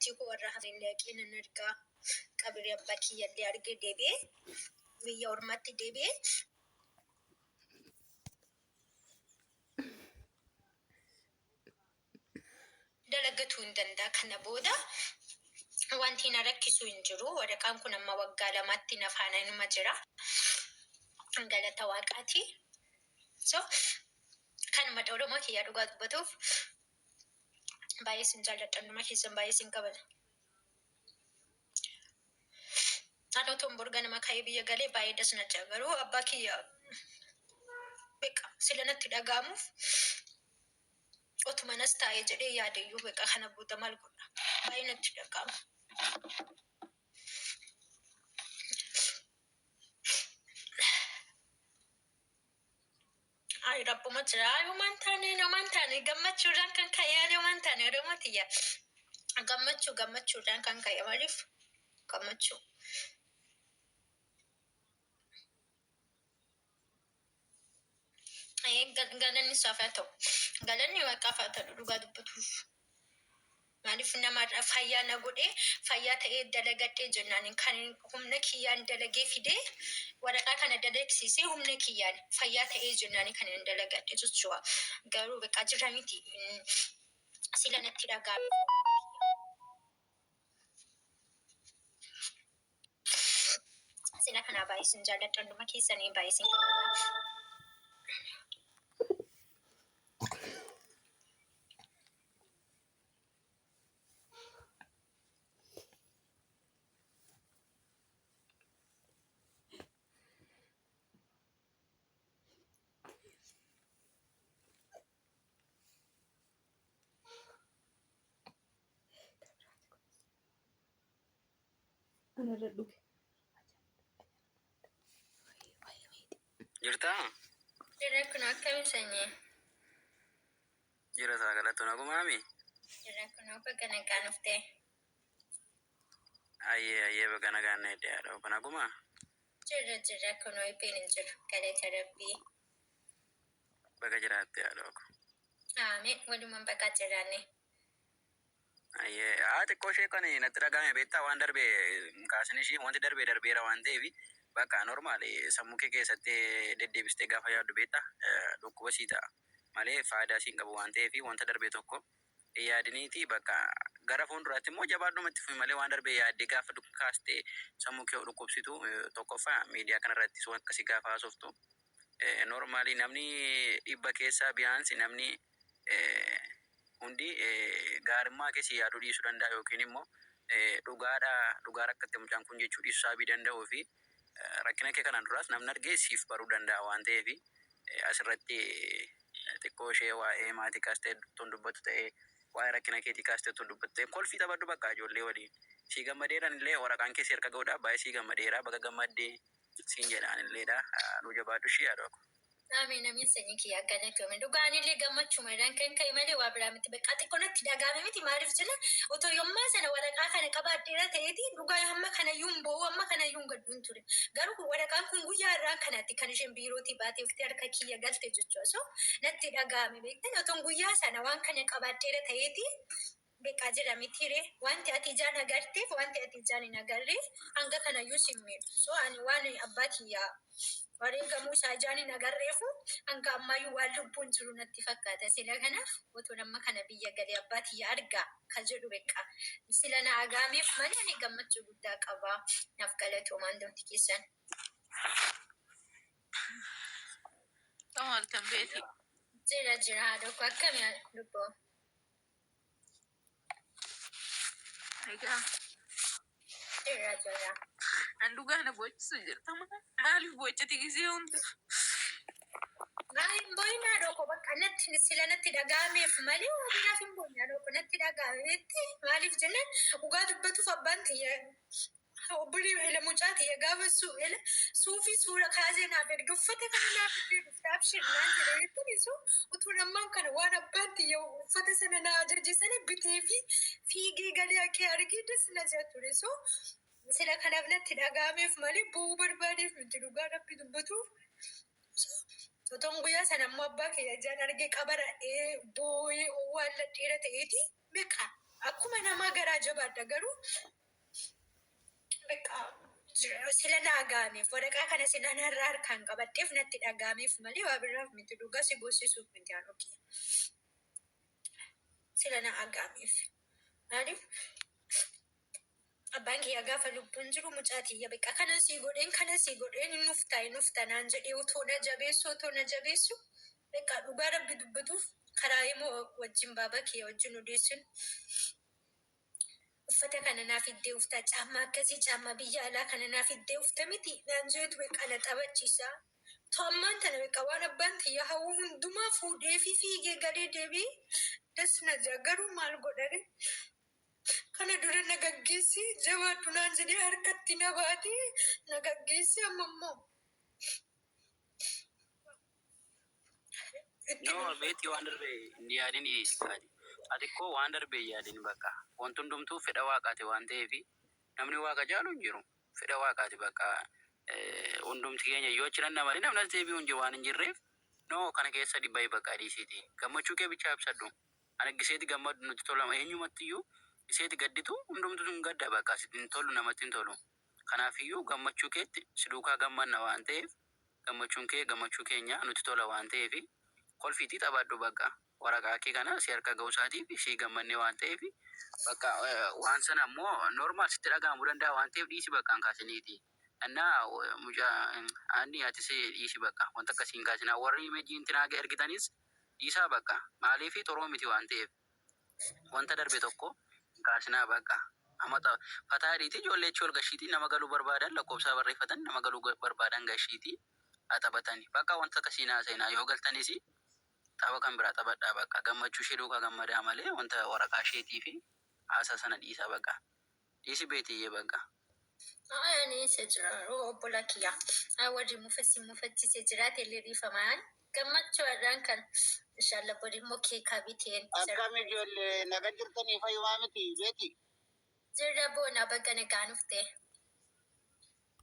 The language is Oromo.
maatii koo warra hafillee qeenan argaa qabri abbaa kiyyallee argee deebi'ee biyya ormaatti deebi'ee dalagatu hin danda'a kana booda wanti na rakkisu hin jiru. Waraqaan kun amma waggaa lamaatti na faana inuma jira. Galata waaqaati. So kanuma Oromoo kiyya dhugaa dubbatuuf baay'ee sin jaalladha. Nama keessan baay'ee sin kabala. Ano tomborga nama ka'ee biyya galee baay'ee das na jaa garuu abbaa kiyya beeqa sila natti dhaga'amuuf otuma nas taa'ee jedhee yaadayyuu beeqa kana booda maal godha baay'ee natti dhaga'ama. Ay rabbuma jira ayumaan taane gammachuudhaan kan ka'e ayumaan taane Oromootiya gammachuudhaan kan ka'e maaliif gammachuu. Galanni isaaf haa ta'u. Galanni waaqaaf haa ta'u dhugaa dubbatuuf. Maaliif namarraa fayyaa na godhee fayyaa ta'ee dalagadhee jennaan kan humna kiyyaan dalagee fidee waraqaa kana dalagsiisee humna kiyyaan fayyaa ta'ee jennaan kan hin dalagadhe jechuudha. Garuu beekaa jira miti sila natti dhaga'ame. Sila kanaa baay'ee sin jaalladha hunduma keessanii baay'ee sin jaalladha. Jirta? Jira kun akkami sanyii? Jira sagalatu na kumami? Jira kun akka kana kaanufte? Ayye bakana ganna ide ado kana kuma? Jira kun ipin jiru kale therapy. Baka jiraate ado ko. Amen walumaan bakka jiraanne. Ayye ati koshee kani natti dhagahame beektaa waan darbe kaasni shi wanti darbeera waan ta'eef bakka normaali sammuu kee keessatti deddeebistee gaafa yaaddu beektaa dhukkuba sii ta'a malee faayidaa siin qabu waan ta'eef wanta darbe tokko yaadiniiti bakka gara fuulduraatti immoo jabaadhumatti fi malee waan darbe yaaddee gaafa kaastee sammuu kee dhukkubsitu tokkoffaa miidiyaa kanarratti waan akkasii gaafa haasoftu normaali namni dhibba keessaa biyaansi namni hundi gaarummaa keessi yaaduu dhiisuu danda'a yookiin immoo dhugaa rakkatti mucaan kun jechuu dhiisuu saabii danda'uu fi rakkina kee kanaan duraas namni argee siif baruu danda'a waan ta'eef asirratti xiqqoo ishee waa'ee maatii kaastee tun dubbattu ta'ee waa'ee rakkina keetii kaastee tun dubbattu ta'ee kolfii taphadhu bakka ijoollee waliin sii gammadeeran illee waraqaan keessi erga ga'uudhaaf baay'ee sii gammadeera bakka gammaddee siin jedhaan illeedha nu jabaadhu ishee yaadu akka. Amin sanyii kiyya galatoome dhugaanillee gammachuumadhaan kan ka'e malee waa biraa miti bakka xiqqoonatti dhaga'ame miti maaliif jira otoo yommaa sana waraqaa kana qabaadheera ta'eeti dhugaa hamma kanayyuu hin boo'u amma kanayyuu hin gadduun ture garuu waraqaan kun guyyaa irraa kanatti kan isheen biirootii baatee uffitee harka kiyya galte jechuudha so natti dhaga'ame beektan otoon guyyaa sana waan kana qabaadheera ta'eeti beekaa jira mitire wanti ati ijaan agarteef wanti ati ijaan hin agarreef hanga kanayyuu simmiidhu so ani waan abbaa kiyyaa wareegamuu isaa ijaan hin agarreefu hanga ammayyuu waan lubbuun jiru natti fakkaata sila kanaaf otoo nama kana biyya galee abbaa kiyya argaa kan jedhu beekaa sila na agaameef malee ani gammachuu guddaa qabaa naaf galatoomaan domti keessan. Halkan beeti. Jira haadha akkami lubboo. Egaa. Jira. Andugaana bochisu jirta maaliif bochati gisee hunda. Boyinaa dhoko bakka natti sila natti dhaga'ameef malee waabinaaf hin boonyaa dhoko natti dhaga'ameetti maaliif jennaan dhugaa dubbatuuf abbaan kiyya obbolii ela mucaa kiyya gaafa suufii suura kaasee naaf erga uffata kana naaf erga dhuftaaf shirnaan jedhameetti so utuu nammaan kana waan abbaan kiyya uffata sana na ajaje sana bitee fi fiigee galee akka argee das na jira ture so sila kanaaf natti dhaga'ameef malee bo'uu barbaadeef miti dhugaa rabbi dubbatuuf. Otoon guyyaa sana ammoo abbaa kiyya ijaan argee qabara'ee boo'ee waan ladheera ta'eeti beekaa akkuma namaa garaa jabaadha garuu sila dhagaameef waraqaa kana sila narraa harkaan qabadheef natti dhagaameef malee waa biraaf miti dhugaa si boosisuuf miti haan oke sila na dhagaameef maaliif abbaan kiyya gaafa lubbuun jiru mucaatiyya beqa kana sii godheen nufta naan jedhee otoo na jabeessu beqa dhugaa rabbi dubbatuuf karaa immoo wajjin baaba kiyya wajjin odeessun uffata kana naaf iddee uftaa caammaa akkasii caammaa biyya alaa kana naaf iddee ufta miti naan jeetu beqa na taphachiisa to'ammaan tana beqa waan abbaan kiyya hawwu hundumaa fuudhee fi fiigee galee deebii das na garuu maal godhare kana dura nagaggeessi jabaadhu naan jedhee harkatti na baatee nagaggeessi ammammoo. No, beeti waan darbe inni yaadin dhiyeessikaati. Ati koo waan darbe yaadin bakka. Wanti hundumtuu fedha waaqaati waan ta'eef namni waaqa jaalu hin jiru. Fedha waaqaati bakka. Hundumti keenya yoo jiran namani namni as deebi'u hin jiru waan hin jirreef. No kana keessa dhibbaa bakka dhiisiiti. Gammachuu kee bichaa ibsadhu. Ani giseeti gammadu nuti tolama eenyumattiyyuu giseeti gadditu hundumtu sun gadda bakka sitti hin tolu namatti hin tolu. Kanaafiyyuu gammachuu keetti si duukaa gammanna waan ta'eef gammachuun kee gammachuu keenya nuti tola waan ta'eef kolfiitii taphadhu bakka waraqaa kee kana si harka ga'uusaatiif ishee gammannee waan ta'eef bakka waan sana immoo normaal sitti dhaga'amuu danda'a waan ta'eef dhiisi bakka hin kaasiniiti. Annaa mucaa aanni ati si dhiisi bakka wanta akkasii hin kaasinaa warri imeejiin tinaaga ergitanis dhiisaa bakka maaliif xoroo miti waan ta'eef wanta darbe tokko hin kaasinaa bakka. Amata fataa dhiiti ijoollee ol gashiitii nama galuu barbaadan lakkoofsa barreeffatan nama galuu barbaadan gashiitii haa taphatani. Bakka wanta akkasii naaseenaa yoo galtanis tapha kan biraa taphadhaa bakka gammachuu ishee duukaa gammadaa malee wanta waraqaa isheetii fi haasaa sana dhiisaa bakka. Dhiisi beetiyyee bakka. Ani isa jira obbola kiyya. Warri mufachiisee jiraate illee dhiifamaan gammachuu irraan kan inshallah bori immoo keekaa biteen. Akkam ijoollee naga jirtanii fayyumaa miti beeti. Jirra boona bakka nagaan ufte.